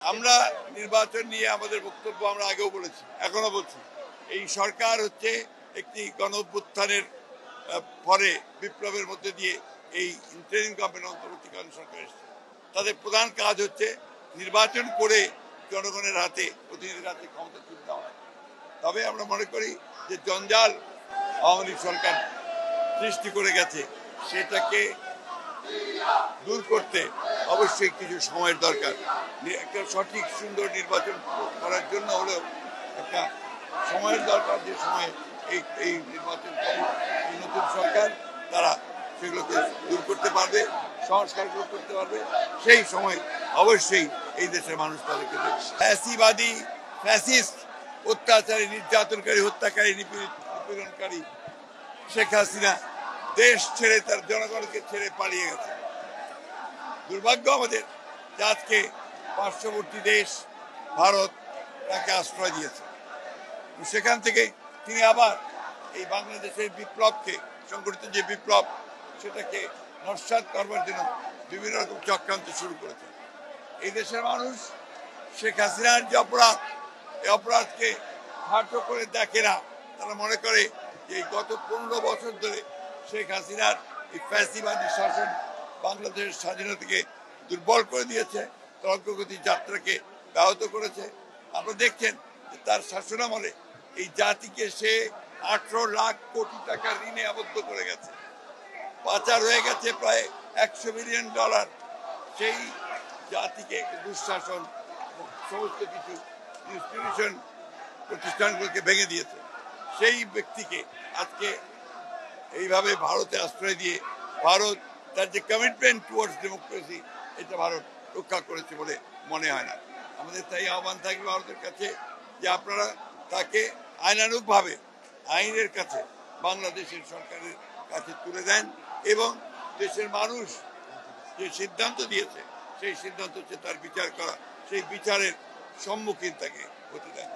আমরা নির্বাচন নিয়ে আমাদের বক্তব্য আমরা আগেও বলেছি, এখনো বলছি। এই সরকার হচ্ছে একটি গণঅভ্যুত্থানের পরে বিপ্লবের মধ্যে দিয়ে এই ইন্টারিম গভর্নমেন্ট অন্তর্বর্তীকালীন সরকার এসেছে। তাদের প্রধান কাজ হচ্ছে নির্বাচন করে জনগণের হাতে, প্রতিনিধির হাতে ক্ষমতা তুলে দেওয়া। তবে আমরা মনে করি যে জঞ্জাল আওয়ামী লীগ সরকার সৃষ্টি করে গেছে, সেটাকে দূর করতে অবশ্যই কিছু সময়ের দরকার। একটা সঠিক সুন্দর নির্বাচন করার জন্য হলেও একটা সময়ের দরকার, যে সময় এই নির্বাচন এই নতুন সরকার তারা সেগুলোকে দূর করতে পারবে, সংস্কারগুলো করতে পারবে। সেই সময় অবশ্যই এই দেশের মানুষ তাদেরকে দেবে। ফ্যাসিবাদী, ফ্যাসিস্ট, অত্যাচারী, নির্যাতনকারী, হত্যাকারী, নিপীড়নকারী শেখ হাসিনা দেশ ছেড়ে, তার জনগণকে ছেড়ে পালিয়ে গেছে। দুর্ভাগ্য আমাদের যে আজকে পার্শ্ববর্তী দেশ ভারত তাকে আশ্রয় দিয়েছে। সেখান থেকে তিনি আবার এই বাংলাদেশের বিপ্লবকে, সংগঠিত যে বিপ্লব, সেটাকে নস্যাৎ করবার জন্য বিভিন্ন রকম চক্রান্ত শুরু করেছে। এই দেশের মানুষ শেখ হাসিনার যে অপরাধ, এই অপরাধকে খাটো করে দেখে না। তারা মনে করে যে এই গত 15 বছর ধরে শেখ হাসিনার এই ফ্যাসিবাদী শাসন বাংলাদেশের স্বাধীনতাকে দুর্বল করে দিয়েছে, তার অগ্রগতি যাত্রাকে ব্যাহত করেছে। আপনারা দেখছেন যে তার শাসনামলে এই জাতিকে সে 18 লাখ কোটি টাকা ঋণে আবদ্ধ করে গেছে। পাচার হয়ে গেছে প্রায় $100 বিলিয়ন। সেই জাতিকে দুঃশাসন, সমস্ত কিছু ইনস্টিটিউশন, প্রতিষ্ঠানগুলোকে ভেঙে দিয়েছে। সেই ব্যক্তিকে আজকে এইভাবে ভারতে আশ্রয় দিয়ে ভারত তার যে কমিটমেন্ট টুয়ার্ডস ডেমোক্রেসি, এটা ভারত রক্ষা করেছে বলে মনে হয় না। আমাদের তাই আহ্বান থাকবে ভারতের কাছে যে আপনারা তাকে আইনানুগভাবে আইনের কাছে, বাংলাদেশের সরকারের কাছে তুলে দেন এবং দেশের মানুষ যে সিদ্ধান্ত দিয়েছে সেই সিদ্ধান্ত হচ্ছে তার বিচার করা, সেই বিচারের সম্মুখীন তাকে হতে দেন।